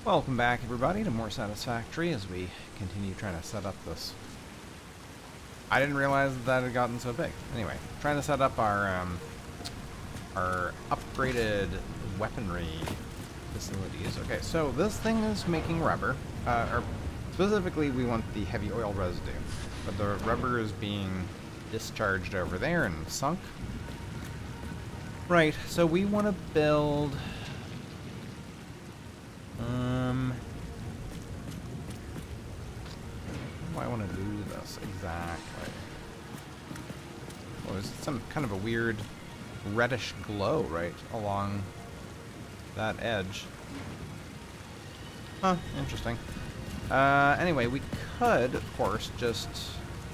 Welcome back, everybody, to more Satisfactory as we continue trying to set up this. I didn't realize that it had gotten so big. Anyway, trying to set up our upgraded weaponry facilities. Okay, so this thing is making rubber. Or specifically, we want the heavy oil residue, but the rubber is being discharged over there and sunk. Right. So we want to build. How do I want to do this exactly? Well, there's some kind of a weird reddish glow right along that edge. Huh, interesting. Anyway, we could, of course, just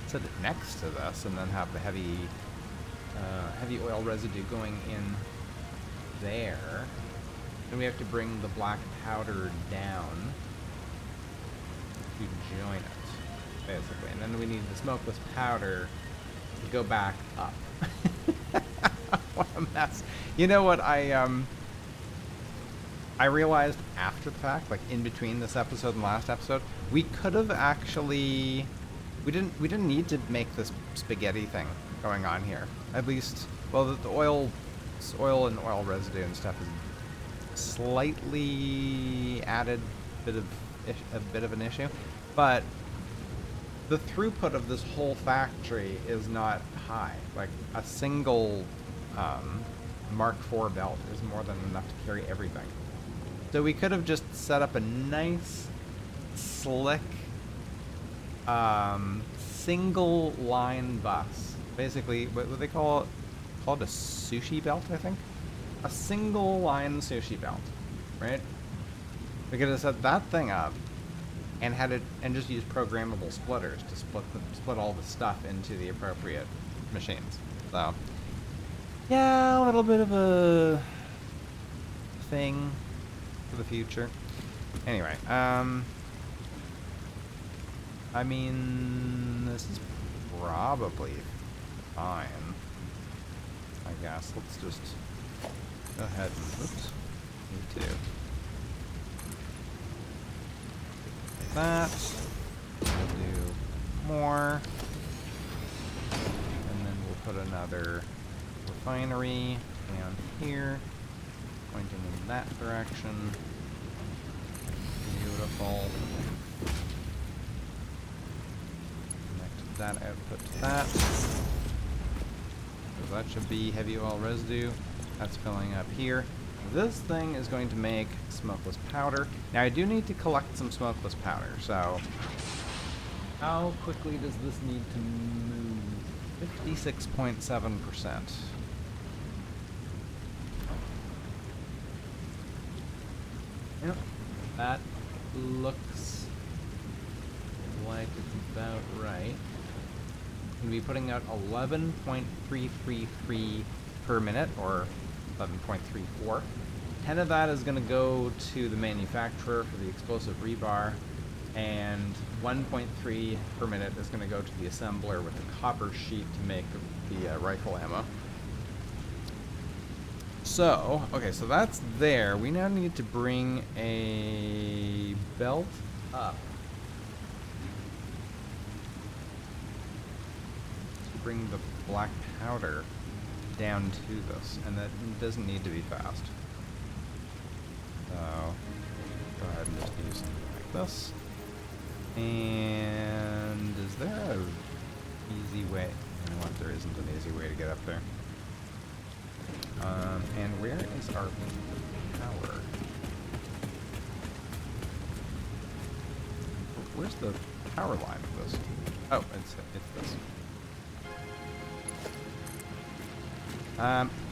set it next to this and then have the heavy oil residue going in there. Then we have to bring the black powder down to join it, basically. And then we need the smokeless powder to go back up. What a mess. You know what, I realized after the fact, like in between this episode and last episode, we could have actually... We didn't need to make this spaghetti thing going on here. At least, well, the oil and oil residue and stuff is slightly added a bit of an issue, but the throughput of this whole factory is not high. Like a single Mark IV belt is more than enough to carry everything. So we could have just set up a nice, slick, single line bus. Basically, what they call it a sushi belt, I think. A single line sushi belt, right? We could have set that thing up and had it, and just use programmable splitters to split all the stuff into the appropriate machines. So, yeah, a little bit of a thing for the future. Anyway, I mean, this is probably fine, I guess. Let's just go ahead and, oops, me too. That. We'll do more. And then we'll put another refinery down here, pointing in that direction. Beautiful. Connect that output to that. So that should be heavy oil residue. That's filling up here. This thing is going to make smokeless powder. Now I do need to collect some smokeless powder, so how quickly does this need to move? 56.7%. Yep, that looks like it's about right. We'll be putting out 11.333 per minute, or 11.34. 10 of that is going to go to the manufacturer for the explosive rebar, and 1.3 per minute is going to go to the assembler with the copper sheet to make the rifle ammo. So, okay, so that's there. We now need to bring a belt up. To bring the black powder down to this, and that doesn't need to be fast. So, go ahead and just do something like this. And is there a easy way? You know what, there isn't an easy way to get up there. And where is our power? Where's the power line for this? Oh, it's this.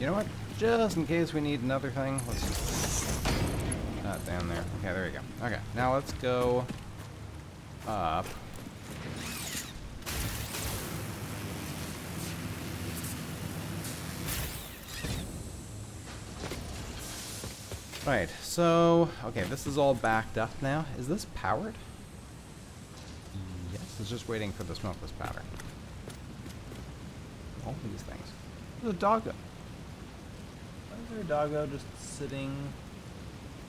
You know what? Just in case we need another thing, let's just put that down there. Okay, there you go. Okay, now let's go up. Right, so, okay, this is all backed up now. Is this powered? Yes, it's just waiting for the smokeless powder. All these things. There's a doggo. Why is there a doggo just sitting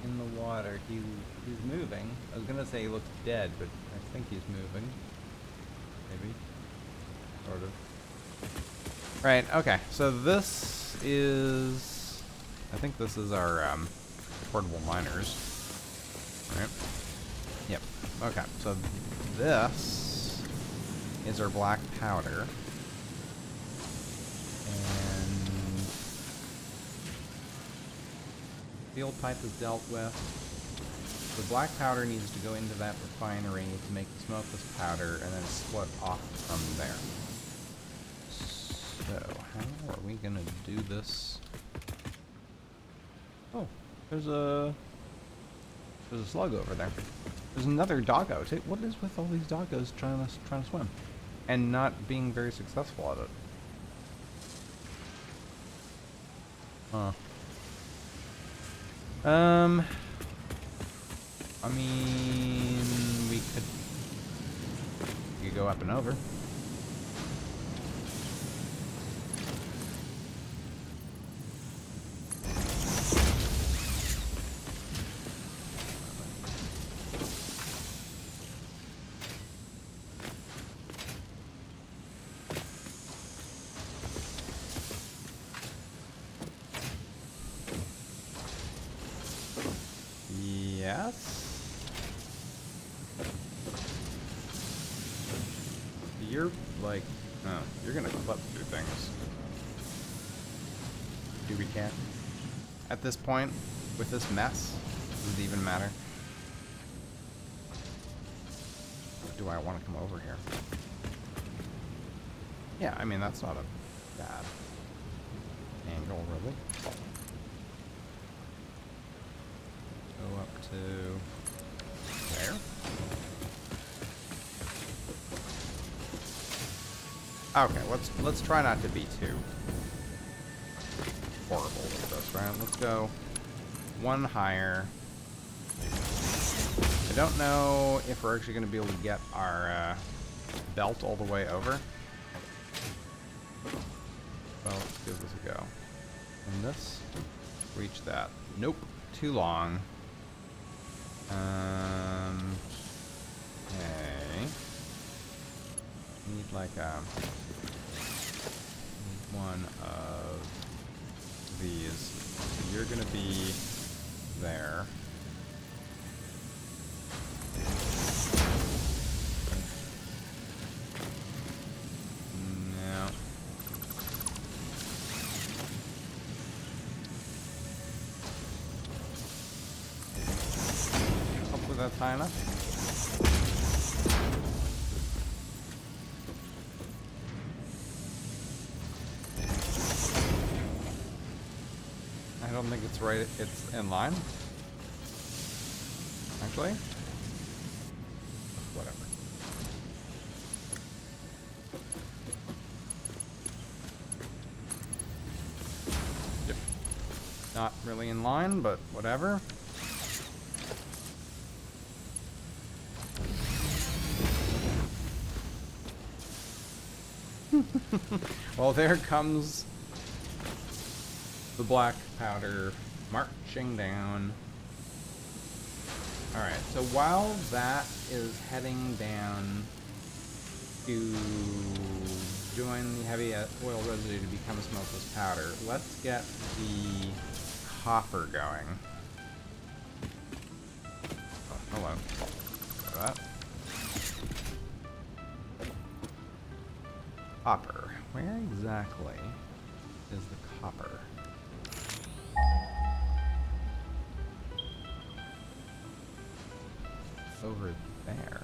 in the water. He's moving. I was gonna say he looks dead, but I think he's moving. Maybe. Sort of. Right, okay. So this is... I think this is our portable miners. Right? Yep. Okay, so this is our black powder. And fuel pipe is dealt with. The black powder needs to go into that refinery to make the smokeless powder and then split off from there. So, how are we gonna do this? Oh, there's a slug over there. There's another doggo. What is with all these doggos trying to swim and not being very successful at it? Huh. I mean, we could go up and over. Yes. You're like, no, you're gonna clip through things. Do we can't? At this point, with this mess, does it even matter? Do I want to come over here? Yeah, I mean, that's not a bad angle, really. Go up to there. Okay, let's try not to be too horrible with this, right? Let's go one higher. I don't know if we're actually going to be able to get our belt all the way over. Well, let's give this a go. And this, reach that. Nope, too long. Okay. Need like one of these. So you're gonna be there. No. Hopefully that's high enough. I don't think it's right. It's in line. Actually. Whatever. Yep. Not really in line, but whatever. Well, there comes the black powder marching down. Alright, so while that is heading down to join the heavy oil residue to become a smokeless powder, let's get the copper going. Oh, hello. Look at that. Copper. Where exactly is the copper? Over there.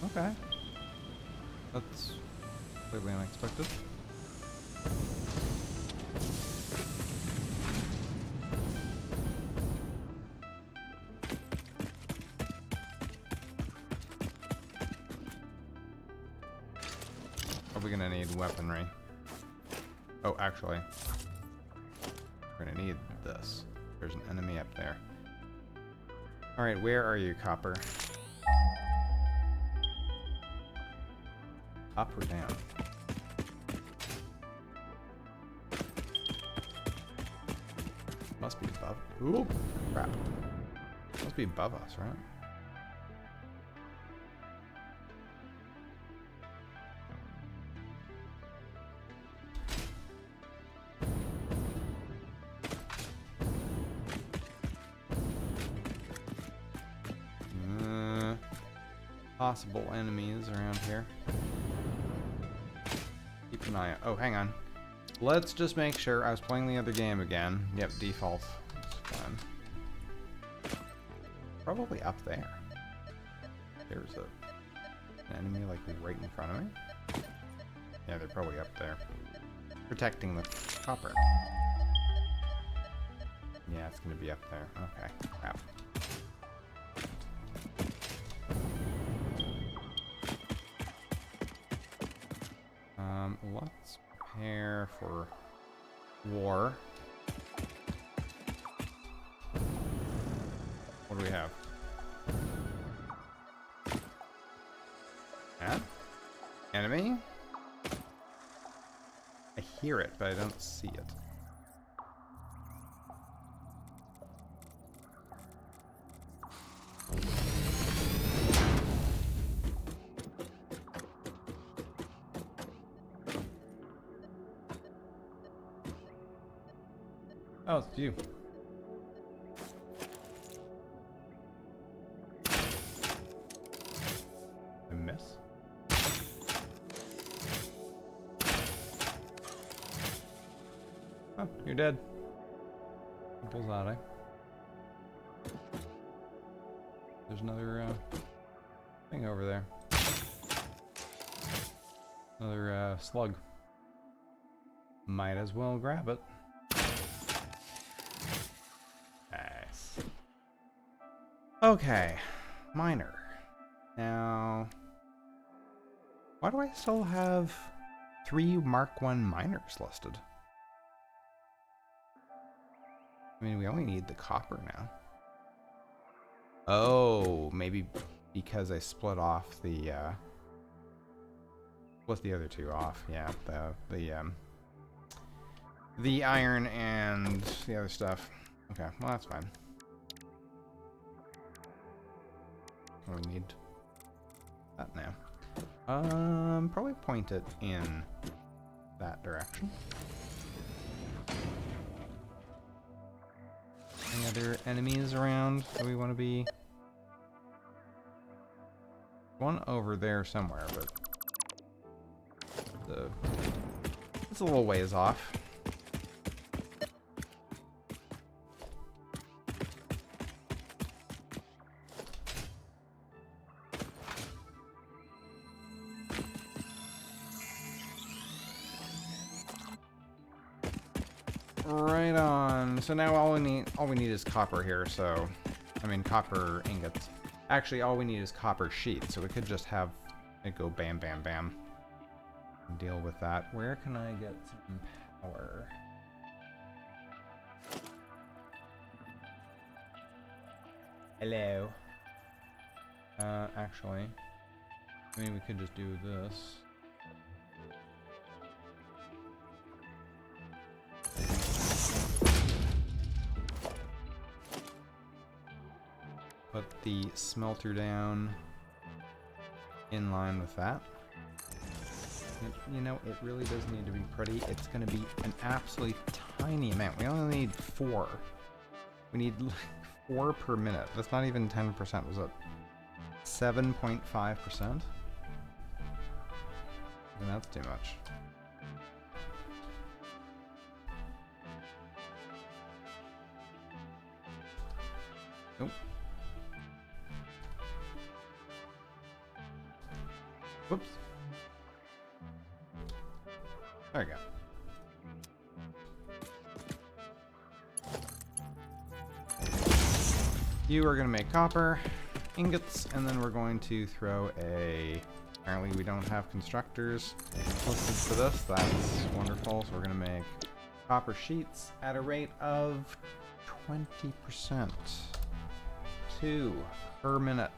Okay. That's completely unexpected. Are we gonna need weaponry? Oh, actually, we're gonna need this. There's an enemy up there. Alright, where are you, copper? Up or down? Must be above. Ooh, crap. Must be above us, right? Possible enemies around here. Keep an eye out. Oh, hang on. Let's just make sure. I was playing the other game again. Yep, default. That's fine. Probably up there. There's an enemy like right in front of me. Yeah, they're probably up there. Protecting the copper. Yeah, it's gonna be up there. Okay, crap. Let's prepare for war. What do we have? Yeah? Enemy? I hear it, but I don't see it. Oh, it's you. I miss. Oh, you're dead. Bullseye. There's another thing over there. Another slug. Might as well grab it. Nice. Okay, miner. Now, why do I still have 3 Mark 1 miners listed? I mean, we only need the copper now. Oh, maybe because I split off the split the other 2 off. Yeah, the iron and the other stuff. Okay, well that's fine. We need that now. Probably point it in that direction. Any other enemies around that we want to be? One over there somewhere, but it's a little ways off. Right on. So now all we need is copper here. So, I mean copper ingots. Actually, all we need is copper sheets. So we could just have it go bam, bam, bam. And deal with that. Where can I get some power? Hello. Actually, I mean we could just do this. Put the smelter down in line with that. You know, it really does need to be pretty. It's going to be an absolutely tiny amount. We only need 4. We need 4 per minute. That's not even 10%. Was it 7.5%? And that's too much. Nope. Whoops. There we go. You are going to make copper ingots, and then we're going to throw a... Apparently we don't have constructors listed for this. That's wonderful. So we're going to make copper sheets at a rate of 20%. 2 per minute.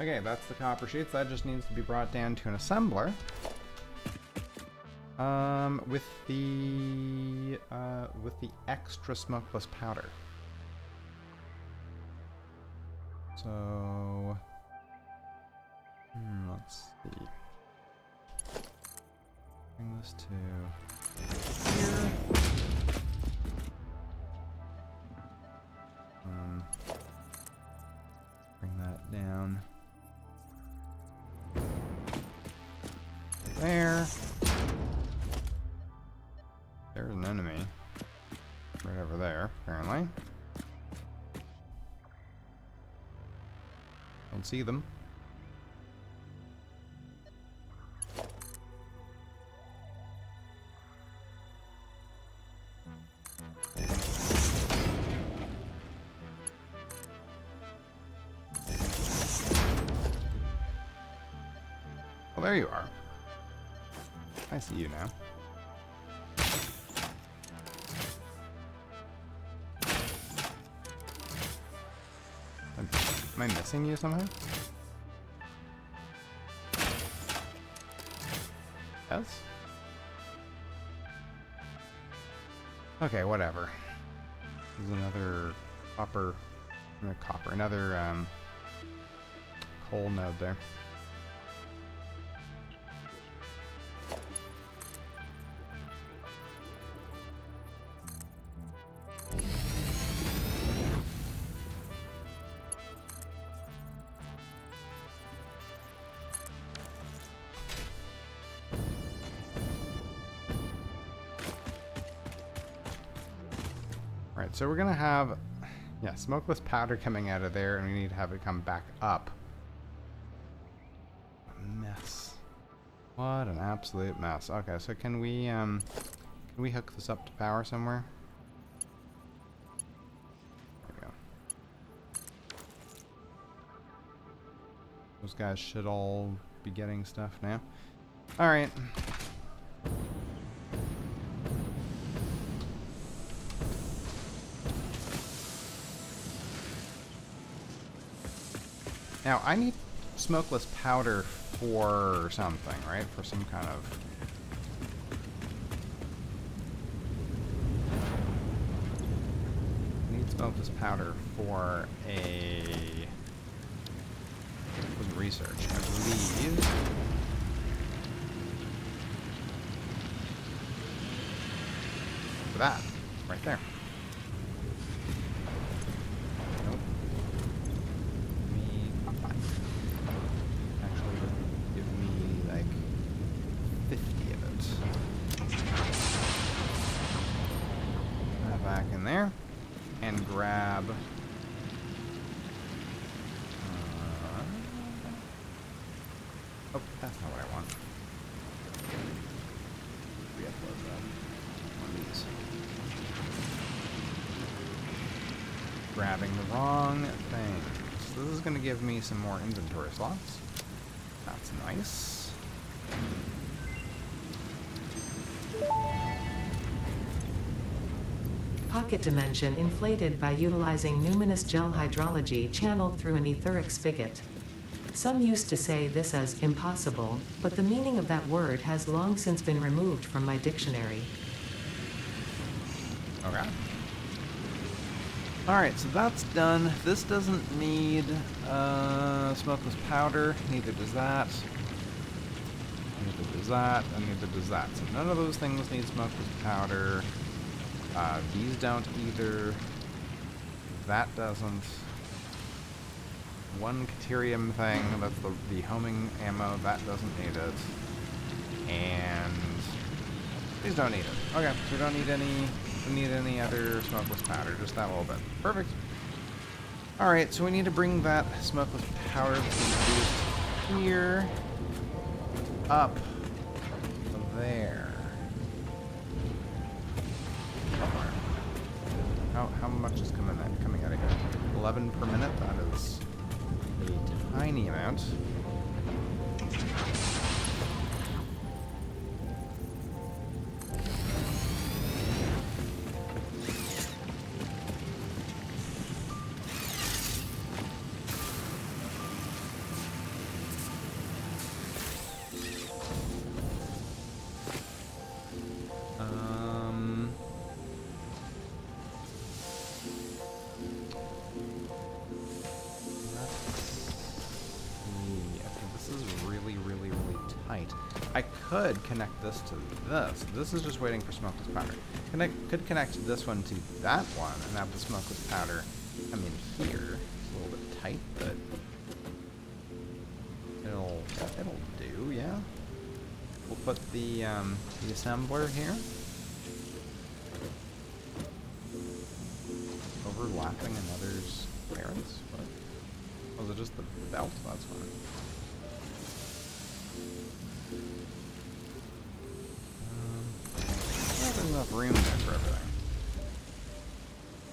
Okay, that's the copper sheets. That just needs to be brought down to an assembler. With the extra smokeless powder. So, let's see. Bring this to here. Bring that down there. There's an enemy right over there, apparently. Don't see them. Well, there you are. I see you now. Am I missing you somehow? Yes? Okay, whatever. There's another another coal node there. Right, so we're gonna have, smokeless powder coming out of there, and we need to have it come back up. A mess. What an absolute mess. Okay, so can we hook this up to power somewhere? There we go. Those guys should all be getting stuff now. All right. Now, I need smokeless powder for something, right? For some kind of... I need smokeless powder for a... for research, I believe. For that, right there. There and grab oh, that's not what I want. Re-upload that. One of these. Grabbing the wrong thing. So this is going to give me some more inventory slots. That's nice. Pocket dimension inflated by utilizing numinous gel hydrology channeled through an etheric spigot. Some used to say this as impossible, but the meaning of that word has long since been removed from my dictionary. Okay. Alright, so that's done. This doesn't need smokeless powder. Neither does that. Neither does that. And neither does that. So none of those things need smokeless powder. These don't either. That doesn't. One Caterium thing, that's the homing ammo, that doesn't need it. And these don't need it. Okay, so we don't need any other smokeless powder, just that little bit. Perfect. Alright, so we need to bring that smokeless powder that's produced here up there. How much is coming out of here? 11 per minute? That is a tiny amount. I could connect this to this. This is just waiting for smokeless powder. Could connect this one to that one and have the smokeless powder come in here. It's a little bit tight, but it'll do, yeah. We'll put the assembler here. Overlapping another's clearance? What? Was it just the belt? That's fine. There's enough room there for everything.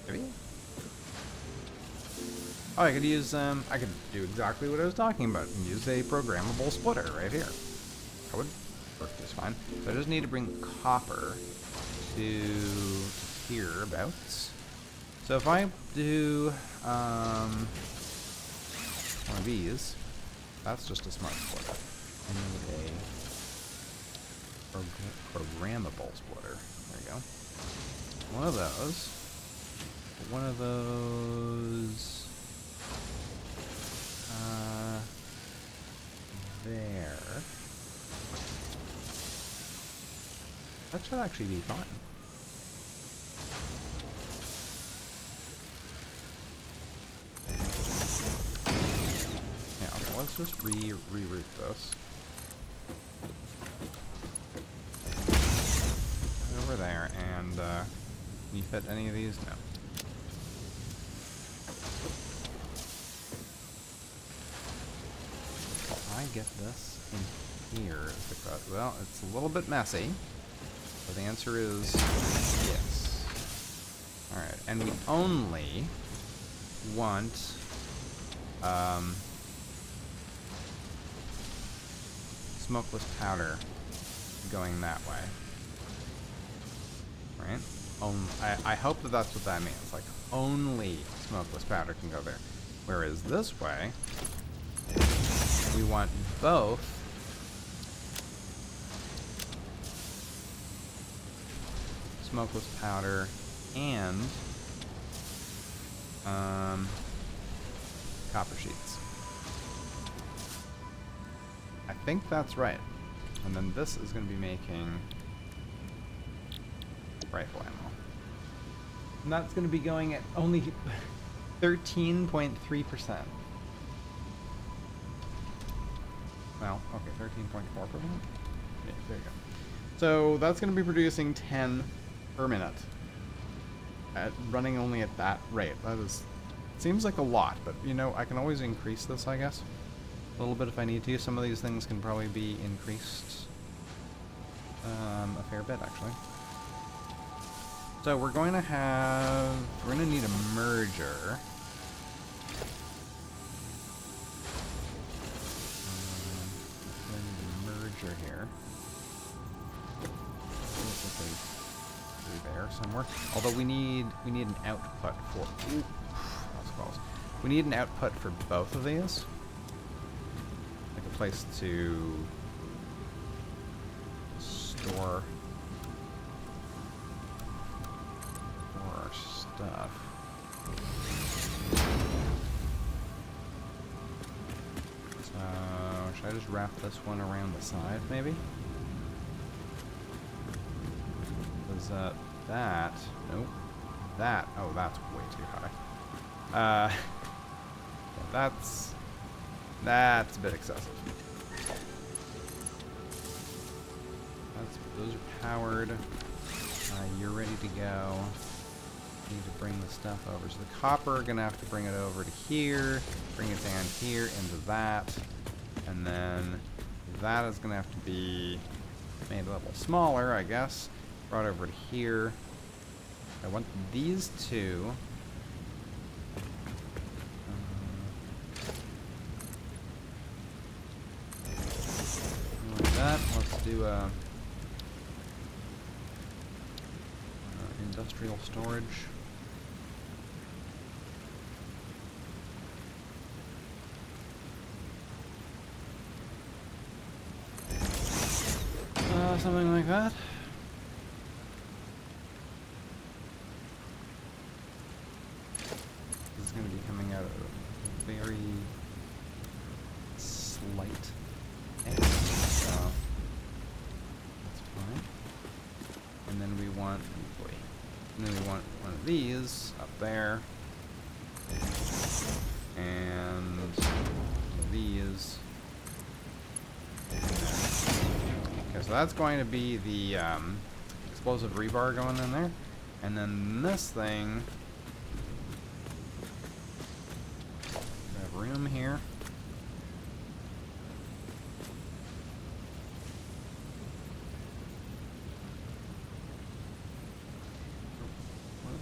Maybe? Oh, I could use, I could do exactly what I was talking about and use a programmable splitter right here. That would work just fine. So I just need to bring copper to here abouts. So if I do, one of these, that's just a smart splitter. I need a programmable splitter. There we go. One of those. One of those. There. That should actually be fine. Yeah, so let's just reroute this. Over there, and can you fit any of these? No. I get this in here is the question. Well, it's a little bit messy, but the answer is yes. Alright, and we only want smokeless powder going that way. Right? I hope that that's what that means. Like, only smokeless powder can go there. Whereas this way, we want both smokeless powder and copper sheets. I think that's right. And then this is going to be making rifle ammo. And that's going to be going at only 13.3%. Well, okay, 13.4%? Yeah, there you go. So that's going to be producing 10 per minute. Running only at that rate. That is, seems like a lot, but you know, I can always increase this, I guess. A little bit if I need to. Some of these things can probably be increased a fair bit, actually. So we're going to need a merger. Here. There somewhere. Although we need an output for. Ooh, that's close. We need an output for both of these. Like a place to store our stuff. Should I just wrap this one around the side, maybe? Because that... Nope. That... Oh, that's way too high. Yeah, that's a bit excessive. Those are powered. You're ready to go. Need to bring the stuff over. So the copper, gonna have to bring it over to here, bring it down here into that. And then that is going to have to be made a little smaller, I guess. Brought over to here. I want these two. Like that. Let's do industrial storage. Something like that. This is going to be coming out of a very slight angle. So And then we want one of these up there. And one of these. Okay, so that's going to be the explosive rebar going in there. And then this thing, we have room here.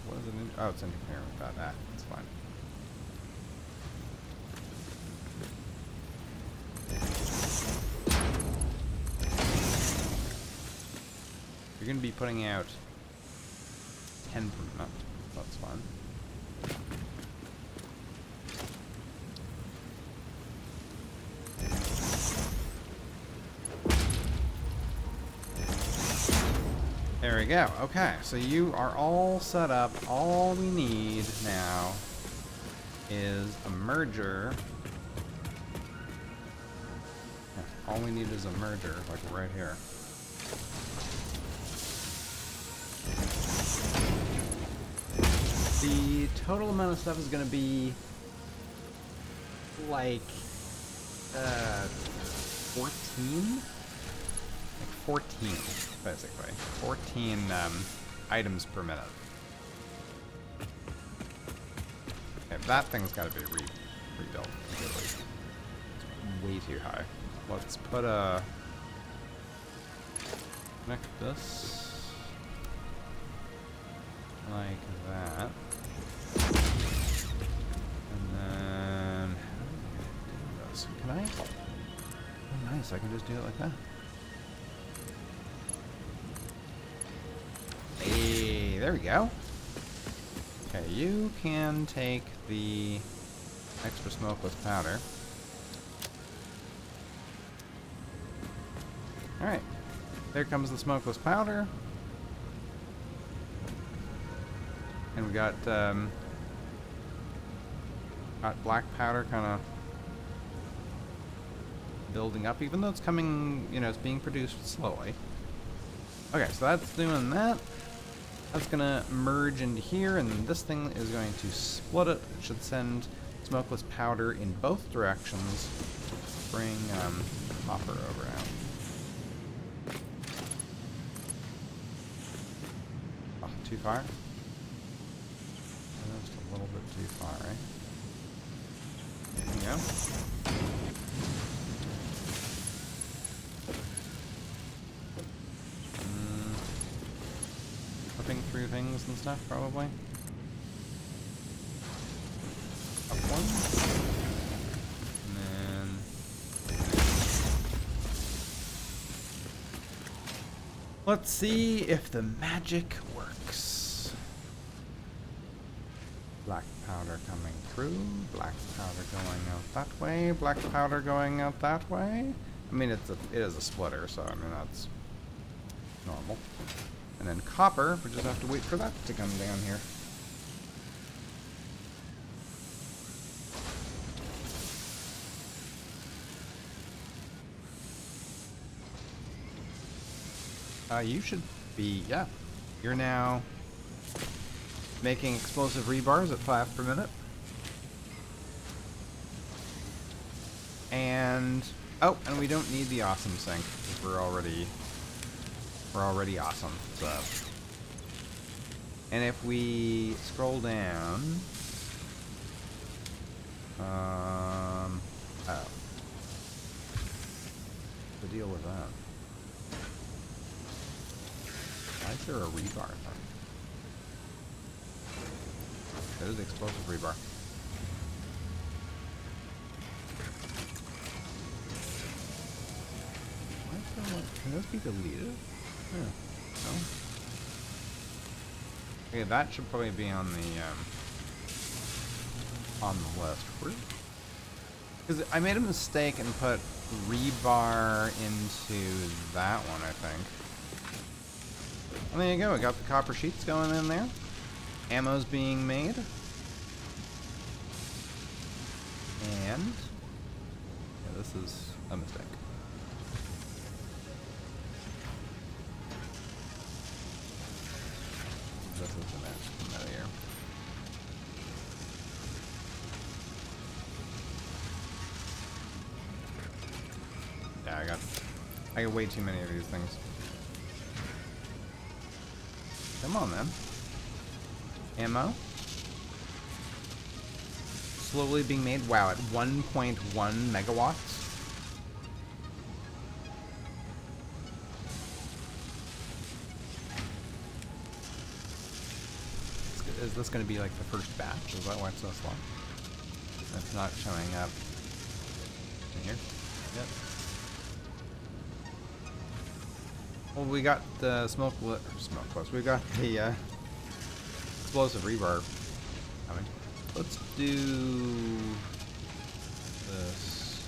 What is it in? Oh, it's in here. Got that. It's fine. You're going to be putting out 10 per month. That's fine. There we go. Okay, so you are all set up. All we need now is a merger. Yeah, all we need is a merger, like right here. The total amount of stuff is going to be like 14? Like 14, basically. 14 items per minute. Okay, that thing's got to be rebuilt completely. It's way too high. Let's put a... connect this like that. And then... how do I do this? Can I? Oh, nice. I can just do it like that. Hey, there we go. Okay, you can take the extra smokeless powder. Alright. There comes the smokeless powder. And we got black powder kind of building up, even though it's coming, you know, it's being produced slowly. Okay, so that's doing that. That's gonna merge into here, and this thing is going to split it. It should send smokeless powder in both directions. Bring copper over now. Oh, too far? Just a little bit too far, right? There you go. Through things and stuff, probably. Up one. And then... let's see if the magic works. Black powder coming through. Black powder going out that way. Black powder going out that way. I mean, it is a splitter, so I mean, that's normal. And then copper, we just have to wait for that to come down here. You should be, yeah. You're now making explosive rebars at 5 per minute. And, oh, and we don't need the awesome sink, because we're already awesome. So, and if we scroll down, oh, the deal with that. Why is there a rebar thing? There's explosive rebar. Why is there one? Can those be deleted? Yeah. No. Okay, that should probably be on the list. Because I made a mistake and put rebar into that one, I think. And there you go. We got the copper sheets going in there. Ammo's being made. And yeah, this is a mistake. This is an error. Yeah, I got way too many of these things. Come on, then. Ammo. Slowly being made. Wow, at 1.1 megawatts. Is this going to be like the first batch? Is that why it's so slow? It's not showing up in here. Yep. Well, we got the smoke close. We got the explosive rebar coming. Let's do this.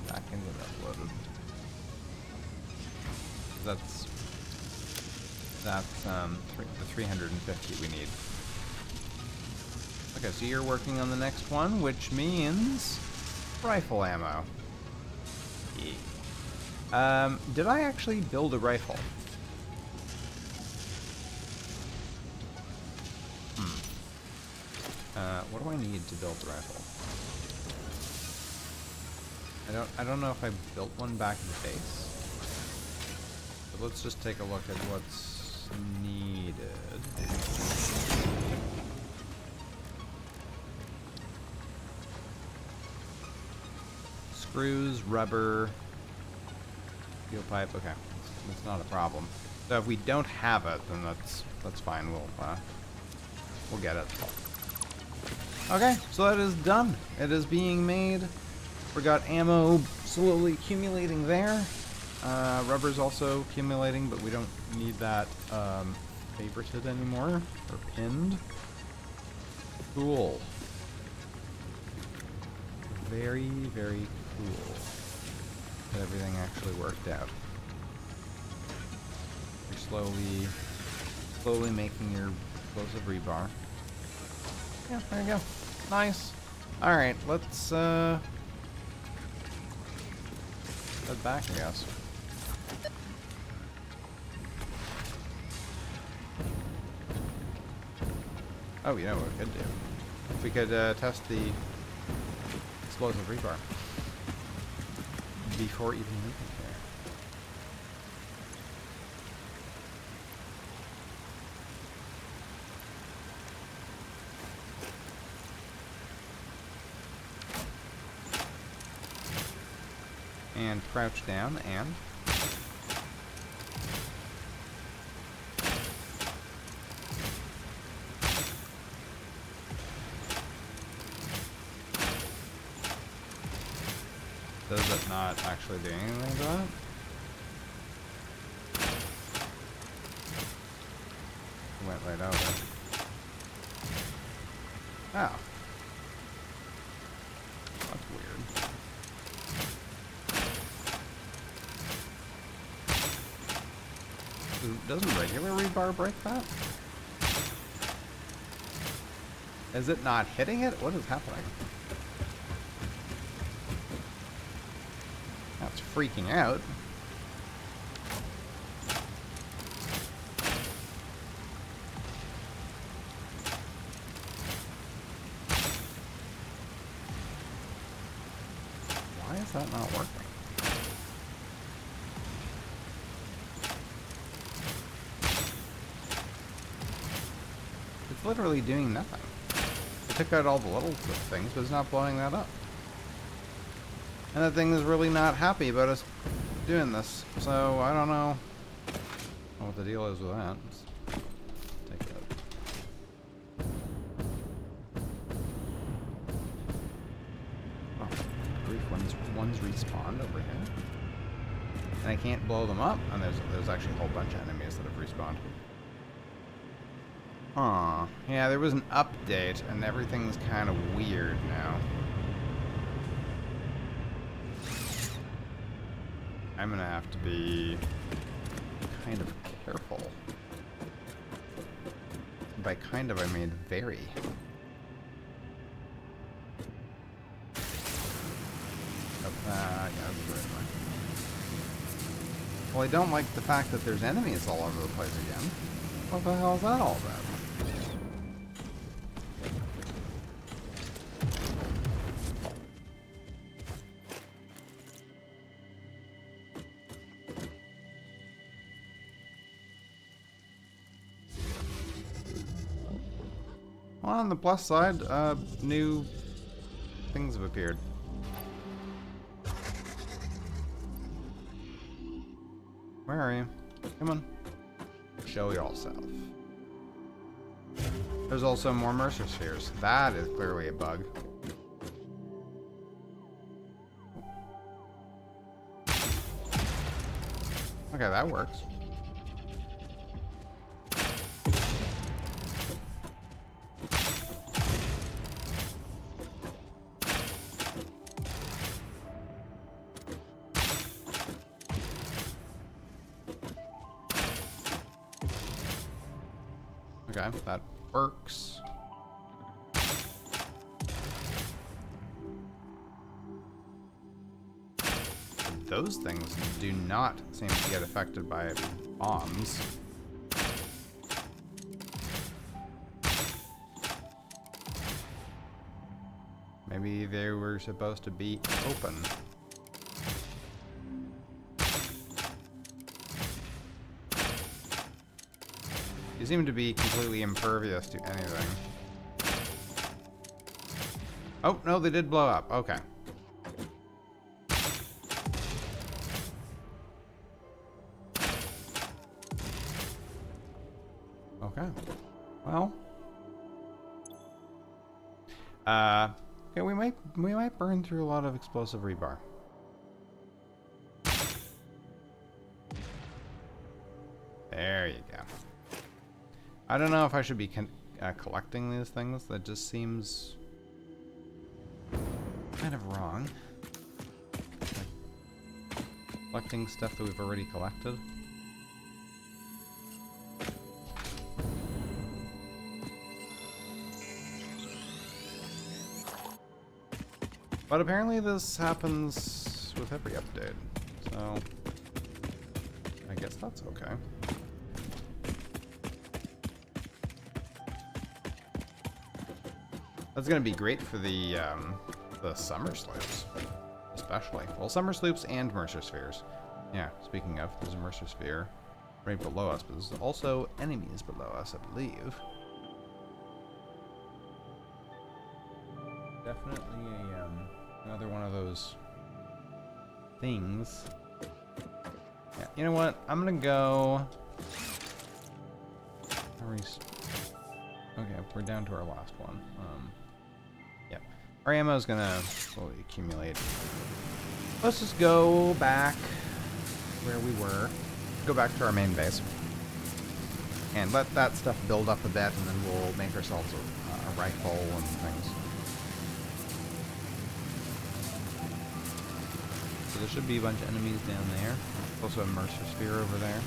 Back into that loaded. That's the 350 we need. Okay, so you're working on the next one, which means rifle ammo. Yeah. Did I actually build a rifle? What do I need to build the rifle? I don't know if I built one back in the base. But let's just take a look at what's needed. Screws, rubber, steel pipe. Okay, it's not a problem. So if we don't have it, then that's fine. We'll get it. Okay, so that is done. It is being made. We got ammo slowly accumulating there. Rubber's also accumulating, but we don't need that favorited anymore, or pinned. Cool. Very, very cool that everything actually worked out. You're slowly making your explosive rebar. Yeah, there you go. Nice. Alright, let's head back, I guess. Oh, you know what we could do? If we could test the explosive rebar before even leaving here. And crouch down and does it not actually do anything to that? It went right over. Oh. That's weird. Doesn't regular rebar break that? Is it not hitting it? What is happening? That's freaking out. Why is that not working? It's literally doing nothing. It took out all the little things, but it's not blowing that up. And that thing is really not happy about us doing this. So, I don't know what the deal is with that. Let's take it out. Oh, grief, one's respawned over here. And I can't blow them up. And there's actually a whole bunch of enemies that have respawned. Huh. Yeah, there was an update, and everything's kind of weird now. I'm gonna have to be kind of careful. By kind of, I mean very. Yeah, that's very fine. Well, I don't like the fact that there's enemies all over the place again. What the hell is that all about? On the plus side, new things have appeared. Where are you? Come on. Show yourself. There's also more Mercer Spheres. That is clearly a bug. Okay, that works. Okay, that works. Those things do not seem to get affected by bombs. Maybe they were supposed to be open. You seem to be completely impervious to anything. Oh, no, they did blow up. Okay. Okay. Well. Okay, we might burn through a lot of explosive rebar. There you go. I don't know if I should be collecting these things. That just seems kind of wrong. Like, collecting stuff that we've already collected. But apparently this happens with every update, so I guess that's okay. That's gonna be great for the summer slopes, especially. Well, summer slopes and Mercer Spheres. Yeah, speaking of, there's a Mercer Sphere right below us, but there's also enemies below us, I believe. Definitely another one of those things. Yeah, you know what? I'm gonna go. Okay, we're down to our last one. Yep. Our ammo is gonna slowly accumulate. Let's just go back where we were. Go back to our main base. And let that stuff build up a bit, and then we'll make ourselves a rifle and things. So there should be a bunch of enemies down there. Also a Mercer Sphere over there.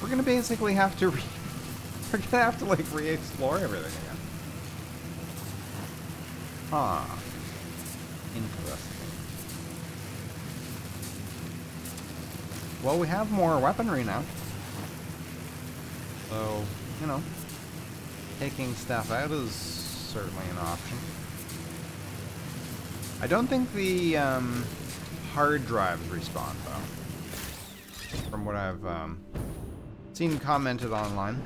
We're gonna basically have to we're gonna have to like re-explore everything again. Huh. Interesting. Well, we have more weaponry now. So, you know, taking stuff out is certainly an option. I don't think the hard drives respawn, though. From what I've seen commented online.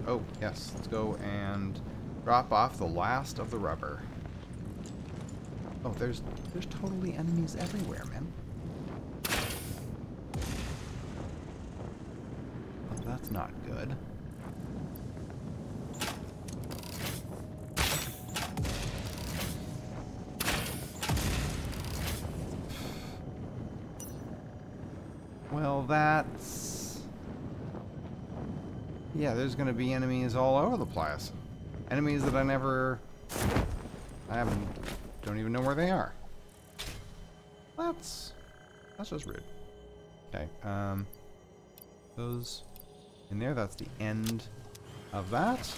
Oh, yes, let's go and drop off the last of the rubber. Oh, there's totally enemies everywhere, man. Well, that's not good. Well, that's... Yeah, there's gonna be enemies all over the place. Enemies that don't even know where they are. That's just rude. Okay, those in there. That's the end of that.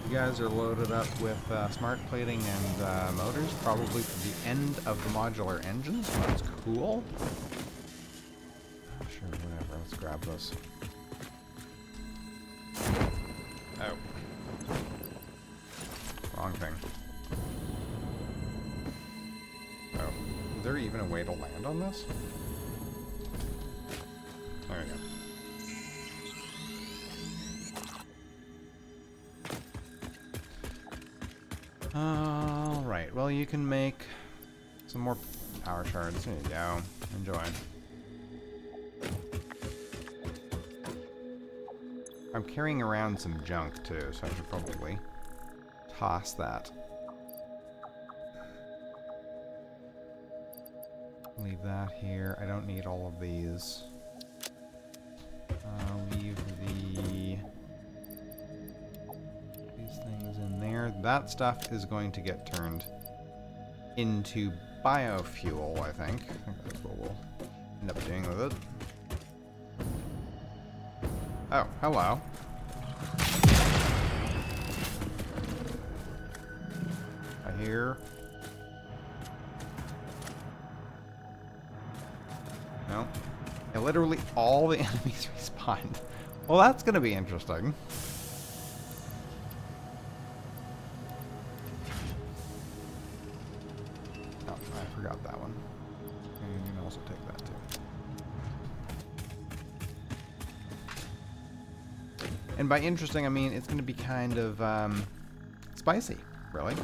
You guys are loaded up with smart plating and motors, probably for the end of the modular engine, so that's cool. Sure, whatever. Let's grab this. Oh. Wrong thing. Oh. Is there even a way to land on this? There we go. Alright, well you can make some more power shards. There you go. Enjoy. I'm carrying around some junk too, so I should probably toss that. Leave that here. I don't need all of these. Leave these things in there. That stuff is going to get turned into biofuel, I think. I think that's what we'll end up doing with it. Oh, hello. I hear. No. Yeah, literally all the enemies respawned. Well, that's gonna be interesting. Oh, I forgot that one. And you can also take that too. And by interesting, I mean it's gonna be kind of spicy, really.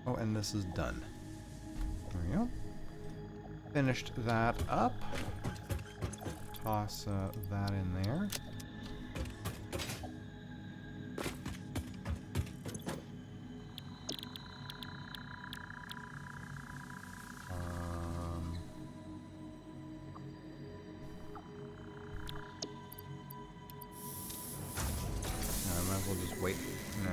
Oh, and this is done. There we go. Finished that up. Toss that in there. I might as well just wait. No,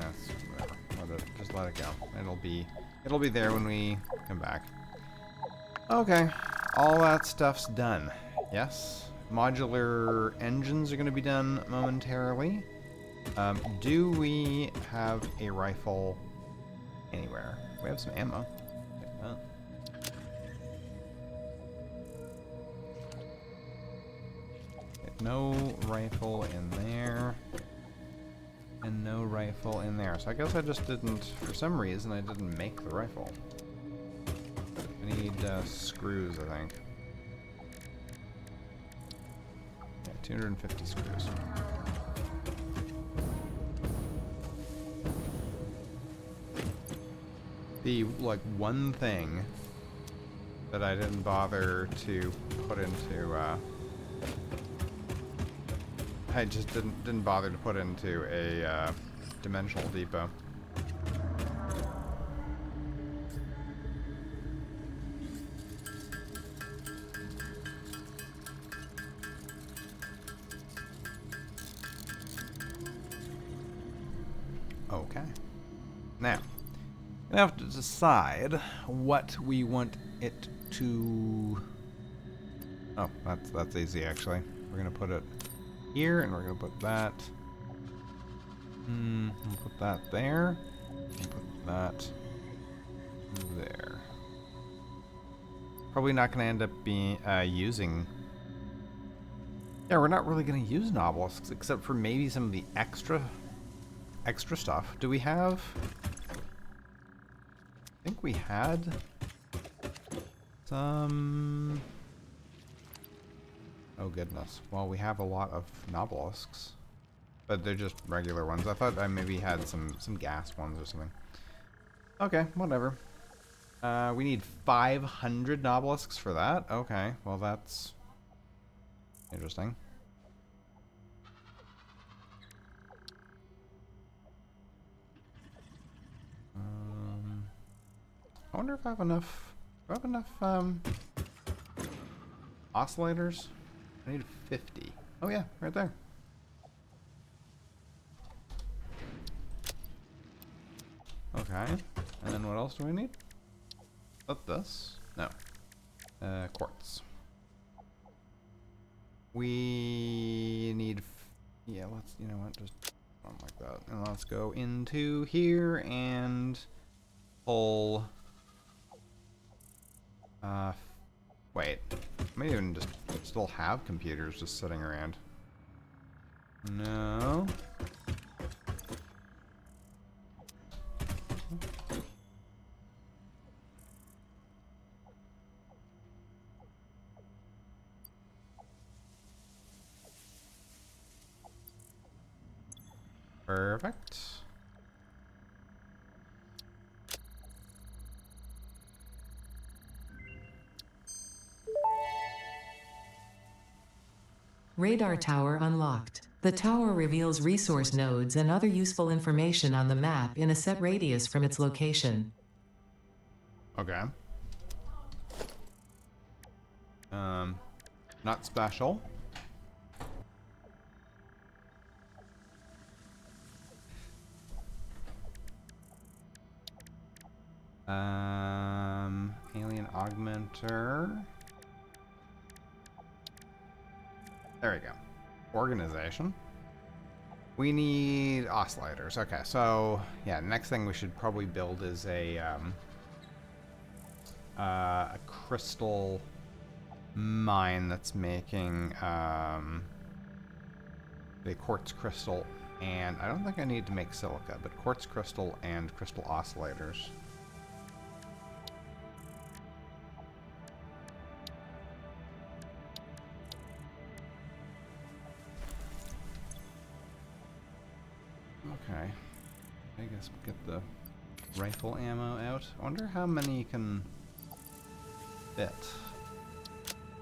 whatever. Just let it go. It'll be there when we come back. Okay, all that stuff's done. Yes, modular engines are going to be done momentarily. Do we have a rifle anywhere? We have some ammo. Take that. Okay, no rifle in there. And no rifle in there. So I guess I just didn't, for some reason, I didn't make the rifle. I need screws, I think. Yeah, 250 screws. The, like, one thing that I didn't bother to put into, I just didn't bother to put into a dimensional depot. Okay. Now, we have to decide what we want it to. Oh, that's easy actually. We're gonna put it here, and we're gonna put that. We'll put that there. And put that there. Probably not gonna end up being using. Yeah, we're not really gonna use nobelisks except for maybe some of the extra stuff. Do we have? I think we had some. Oh goodness. Well, we have a lot of nobelisks, but they're just regular ones. I thought I maybe had some gas ones or something. Okay, whatever. We need 500 nobelisks for that. Okay, well that's interesting. I wonder if I have enough. Do I have enough oscillators? I need 50. Oh yeah, right there. Okay, and then what else do we need? Oh, this? No. Quartz. We need, yeah, let's, you know what, just something like that. And let's go into here and pull, wait, I may even just still have computers just sitting around. No. Perfect. Radar tower unlocked. The tower reveals resource nodes and other useful information on the map in a set radius from its location. Okay. Not special. Alien augmenter. There we go. Organization. We need oscillators. Okay, so yeah, next thing we should probably build is a crystal mine that's making the quartz crystal, and I don't think I need to make silica, but quartz crystal and crystal oscillators. Okay, I guess we'll get the rifle ammo out. I wonder how many can fit.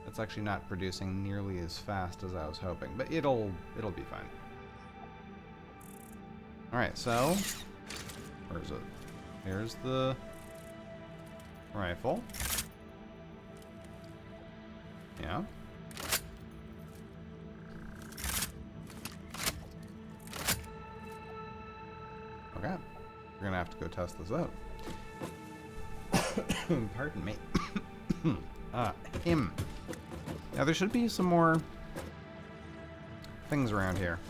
It's actually not producing nearly as fast as I was hoping, but it'll be fine. Alright, so where is it? Here's the rifle. Yeah. Okay. We're gonna have to go test this out. Pardon me. Him. Now there should be some more things around here.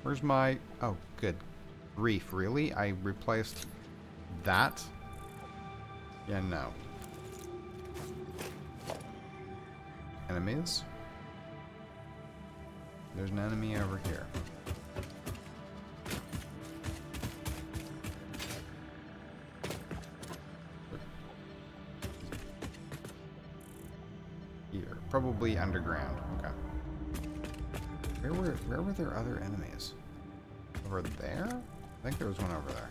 Where's my... Oh, good grief, really? I replaced that? Yeah, no. Enemies? There's an enemy over here. Here. Probably underground. Okay. Where were there other enemies? Over there? I think there was one over there.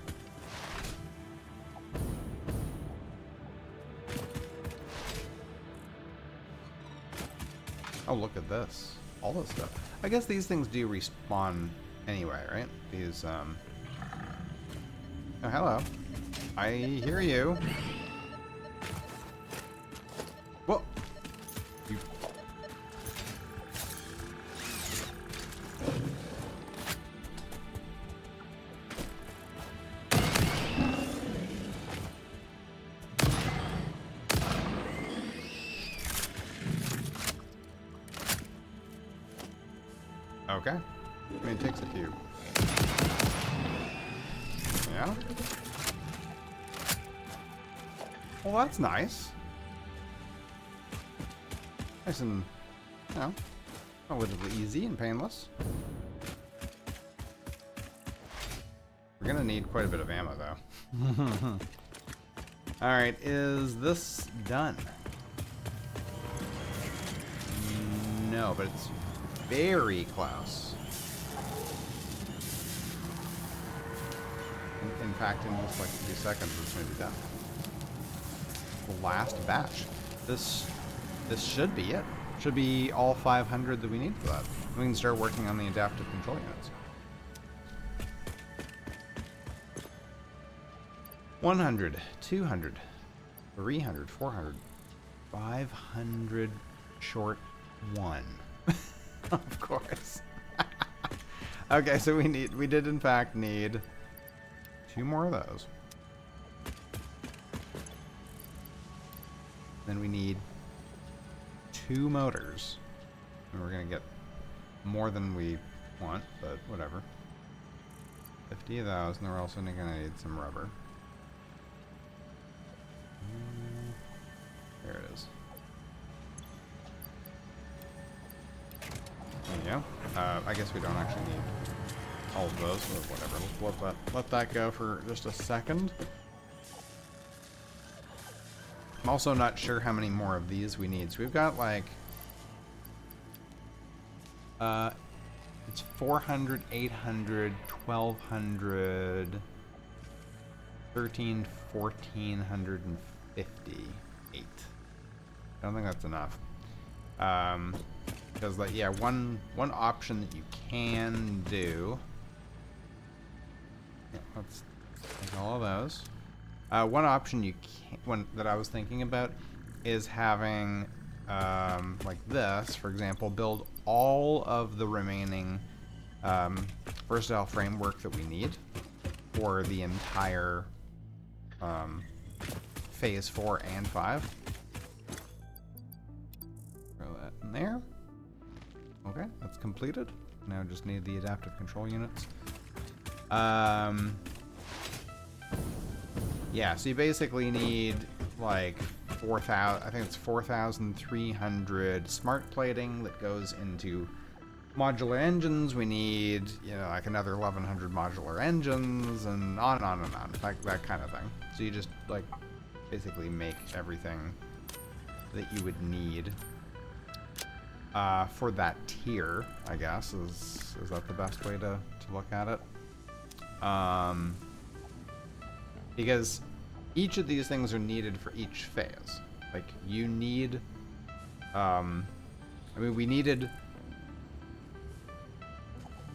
Oh, look at this. All this stuff. I guess these things do respawn anyway, right? These, Oh, hello. I hear you. Whoa! You... Okay. I mean, it takes a few. Yeah? Well, that's nice. Nice and, you know, relatively easy and painless. We're gonna need quite a bit of ammo, though. Alright, is this done? No, but it's very close. In fact, in just like a few seconds, it's going to be done. The last batch. This should be it. Should be all 500 that we need for that. We can start working on the adaptive control units. 100, 200, 300, 400, 500 short 1. Of course. Okay, so we did in fact need 2 more of those. Then we need 2 motors. And we're going to get more than we want, but whatever. 50 of those, and we're also going to need some rubber. There it is. There you go. I guess we don't actually need all of those, but whatever. Let that go for just a second. I'm also not sure how many more of these we need. So we've got like it's 400, 800, 1200, 13, 1458. I don't think that's enough. Because like, yeah, one option that you can do. Yeah, let's take all of those. One option you can, that I was thinking about is having like this, for example, build all of the remaining versatile framework that we need for the entire phase 4 and 5. Throw that in there. Okay, that's completed. Now just need the adaptive control units. Yeah, so you basically need like 4,000, I think it's 4,300 smart plating that goes into modular engines. We need, you know, like another 1,100 modular engines, and on and on and on, like that kind of thing. So you just like basically make everything that you would need for that tier, I guess. Is that the best way to look at it? Because each of these things are needed for each phase. Like, you need, I mean, we needed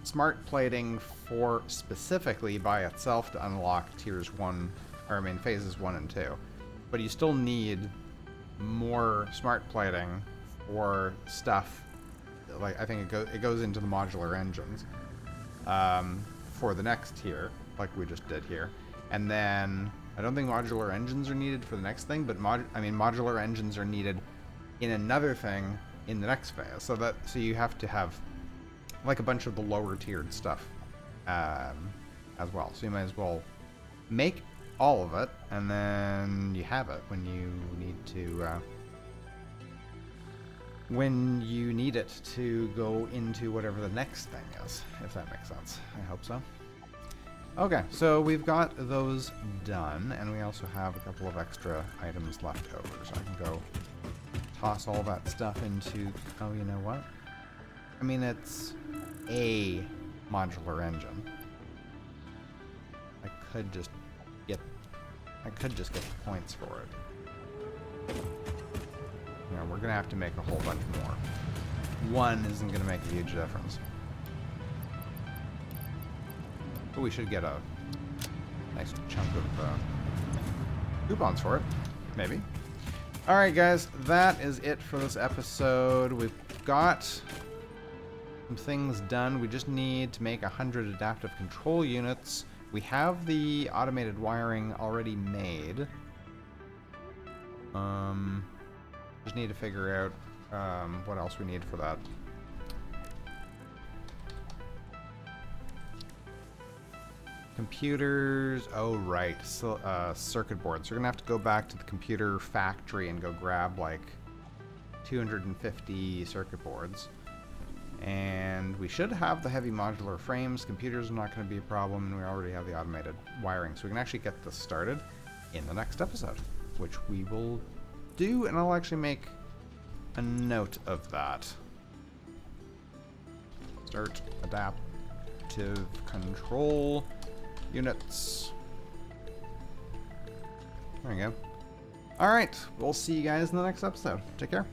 smart plating for specifically by itself to unlock tiers 1, or I mean, phases 1 and 2. But you still need more smart plating for stuff, like, I think it goes into the modular engines for the next tier, like we just did here. And then I don't think modular engines are needed for the next thing, but modular engines are needed in another thing in the next phase. So you have to have like a bunch of the lower tiered stuff as well. So you might as well make all of it, and then you have it when you need it to go into whatever the next thing is, if that makes sense. I hope so. Okay, so we've got those done, and we also have a couple of extra items left over, so I can go toss all that stuff into, oh, you know what? I mean, it's a modular engine. I could just get the points for it. You know, we're gonna have to make a whole bunch more. One isn't gonna make a huge difference. But we should get a nice chunk of coupons for it, maybe. Alright guys, that is it for this episode. We've got some things done. We just need to make 100 adaptive control units. We have the automated wiring already made. Just need to figure out what else we need for that. Computers, oh right, so, circuit boards. So we're gonna have to go back to the computer factory and go grab like 250 circuit boards. And we should have the heavy modular frames. Computers are not gonna be a problem, and we already have the automated wiring. So we can actually get this started in the next episode, which we will do, and I'll actually make a note of that. Start adaptive control units. There we go. Alright, we'll see you guys in the next episode. Take care.